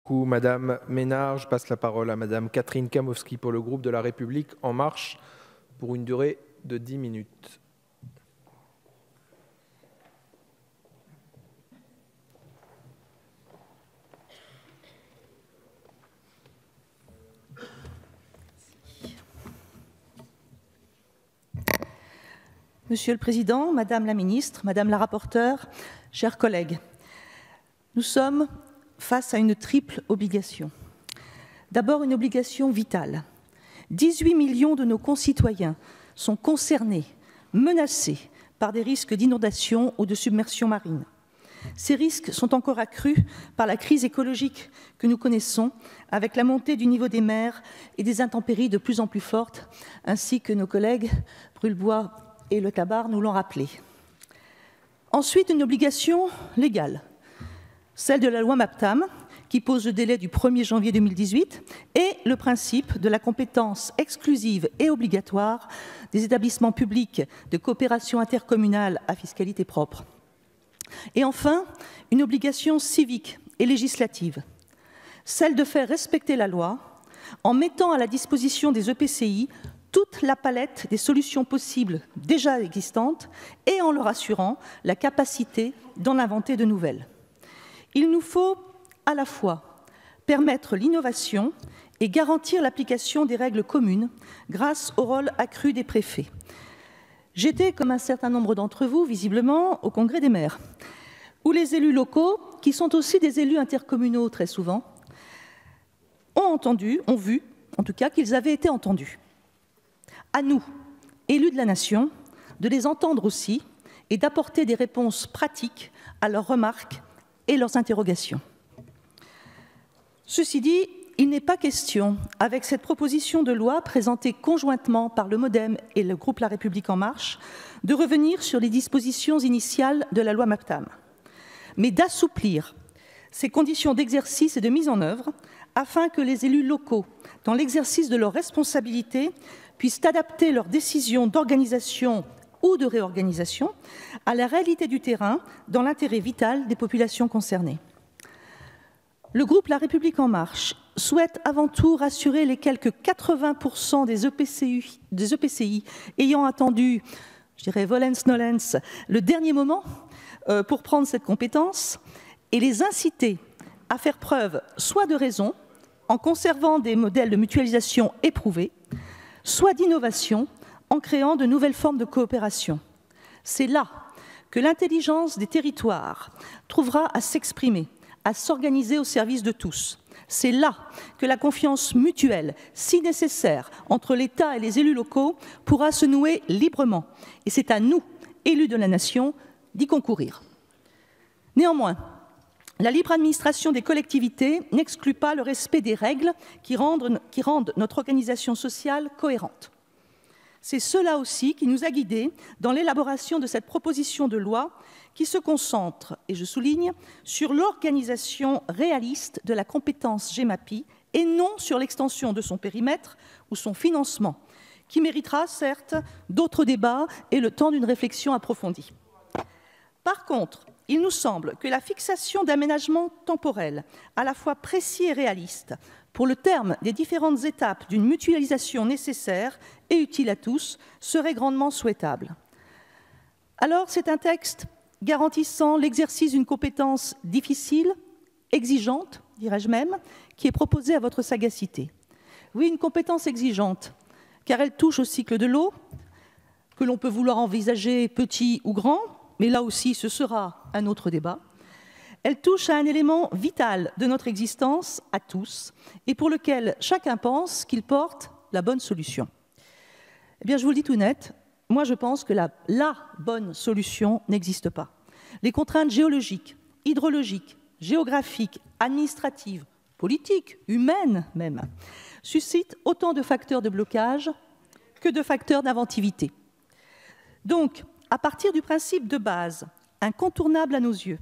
Madame Ménard. Je passe la parole à Madame Catherine Kamowski pour le groupe de La République En Marche pour une durée de 10 minutes. Monsieur le Président, Madame la Ministre, Madame la Rapporteure, chers collègues, nous sommes face à une triple obligation. D'abord, une obligation vitale. 18 millions de nos concitoyens sont concernés, menacés par des risques d'inondation ou de submersion marine. Ces risques sont encore accrus par la crise écologique que nous connaissons, avec la montée du niveau des mers et des intempéries de plus en plus fortes, ainsi que nos collègues Brulbois et Le Tabar nous l'ont rappelé. Ensuite, une obligation légale, celle de la loi MAPTAM, qui pose le délai du 1er janvier 2018, et le principe de la compétence exclusive et obligatoire des établissements publics de coopération intercommunale à fiscalité propre. Et enfin, une obligation civique et législative, celle de faire respecter la loi en mettant à la disposition des EPCI toute la palette des solutions possibles déjà existantes et en leur assurant la capacité d'en inventer de nouvelles. Il nous faut à la fois permettre l'innovation et garantir l'application des règles communes grâce au rôle accru des préfets. J'étais, comme un certain nombre d'entre vous, visiblement, au Congrès des maires, où les élus locaux, qui sont aussi des élus intercommunaux très souvent, ont vu, en tout cas, qu'ils avaient été entendus. À nous, élus de la nation, de les entendre aussi et d'apporter des réponses pratiques à leurs remarques et leurs interrogations. Ceci dit, il n'est pas question, avec cette proposition de loi présentée conjointement par le MoDem et le groupe La République En Marche, de revenir sur les dispositions initiales de la loi MAPTAM, mais d'assouplir ces conditions d'exercice et de mise en œuvre afin que les élus locaux, dans l'exercice de leurs responsabilités, puissent adapter leurs décisions d'organisation ou de réorganisation à la réalité du terrain dans l'intérêt vital des populations concernées. Le groupe La République En Marche souhaite avant tout rassurer les quelques 80% des EPCI ayant attendu, je dirais volens-nolens, le dernier moment pour prendre cette compétence et les inciter à faire preuve soit de raison, en conservant des modèles de mutualisation éprouvés, soit d'innovation, en créant de nouvelles formes de coopération. C'est là que l'intelligence des territoires trouvera à s'exprimer, à s'organiser au service de tous. C'est là que la confiance mutuelle, si nécessaire, entre l'État et les élus locaux pourra se nouer librement. Et c'est à nous, élus de la nation, d'y concourir. Néanmoins, la libre administration des collectivités n'exclut pas le respect des règles qui rendent notre organisation sociale cohérente. C'est cela aussi qui nous a guidés dans l'élaboration de cette proposition de loi qui se concentre, et je souligne, sur l'organisation réaliste de la compétence GEMAPI et non sur l'extension de son périmètre ou son financement, qui méritera certes d'autres débats et le temps d'une réflexion approfondie. Par contre, il nous semble que la fixation d'aménagements temporels à la fois précis et réalistes pour le terme des différentes étapes d'une mutualisation nécessaire et utile à tous serait grandement souhaitable. Alors, c'est un texte garantissant l'exercice d'une compétence difficile, exigeante, dirais-je même, qui est proposé à votre sagacité. Oui, une compétence exigeante, car elle touche au cycle de l'eau, que l'on peut vouloir envisager petit ou grand, mais là aussi ce sera un autre débat. Elle touche à un élément vital de notre existence, à tous, et pour lequel chacun pense qu'il porte la bonne solution. Eh bien, je vous le dis tout net, moi je pense que la bonne solution n'existe pas. Les contraintes géologiques, hydrologiques, géographiques, administratives, politiques, humaines même, suscitent autant de facteurs de blocage que de facteurs d'inventivité. Donc, à partir du principe de base, incontournable à nos yeux,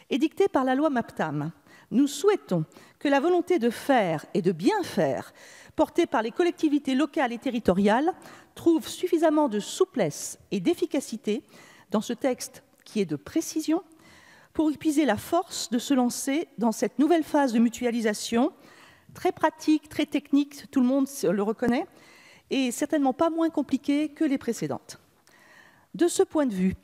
édicté par la loi MAPTAM, nous souhaitons que la volonté de faire et de bien faire, portée par les collectivités locales et territoriales, trouve suffisamment de souplesse et d'efficacité dans ce texte qui est de précision pour épuiser la force de se lancer dans cette nouvelle phase de mutualisation, très pratique, très technique, tout le monde le reconnaît, et certainement pas moins compliquée que les précédentes. De ce point de vue,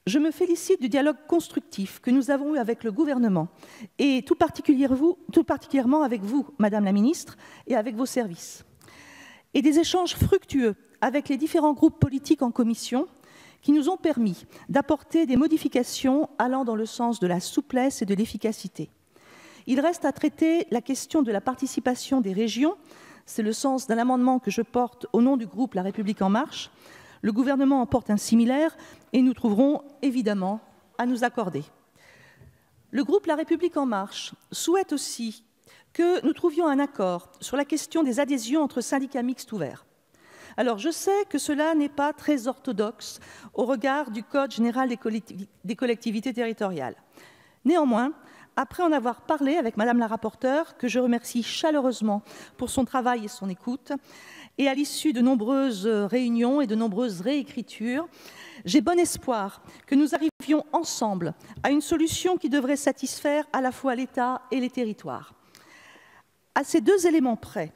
je me félicite du dialogue constructif que nous avons eu avec le gouvernement, et tout particulièrement avec vous, Madame la Ministre, et avec vos services, et des échanges fructueux avec les différents groupes politiques en commission, qui nous ont permis d'apporter des modifications allant dans le sens de la souplesse et de l'efficacité. Il reste à traiter la question de la participation des régions. C'est le sens d'un amendement que je porte au nom du groupe La République En Marche. Le gouvernement en porte un similaire et nous trouverons évidemment à nous accorder. Le groupe La République En Marche souhaite aussi que nous trouvions un accord sur la question des adhésions entre syndicats mixtes ouverts. Alors, je sais que cela n'est pas très orthodoxe au regard du Code général des collectivités territoriales. Néanmoins, après en avoir parlé avec Madame la rapporteure, que je remercie chaleureusement pour son travail et son écoute, et à l'issue de nombreuses réunions et de nombreuses réécritures, j'ai bon espoir que nous arrivions ensemble à une solution qui devrait satisfaire à la fois l'État et les territoires. À ces deux éléments près,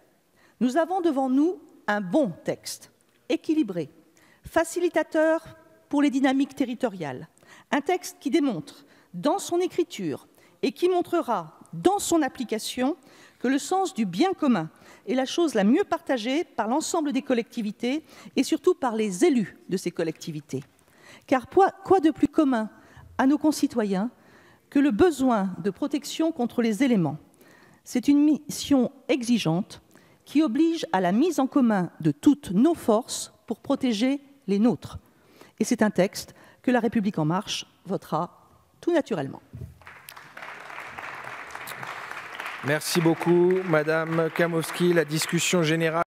nous avons devant nous un bon texte, équilibré, facilitateur pour les dynamiques territoriales, un texte qui démontre dans son écriture et qui montrera dans son application que le sens du bien commun est la chose la mieux partagée par l'ensemble des collectivités et surtout par les élus de ces collectivités. Car quoi de plus commun à nos concitoyens que le besoin de protection contre les éléments? C'est une mission exigeante qui oblige à la mise en commun de toutes nos forces pour protéger les nôtres. Et c'est un texte que La République En Marche votera tout naturellement. Merci beaucoup, Madame Kamowski. La discussion générale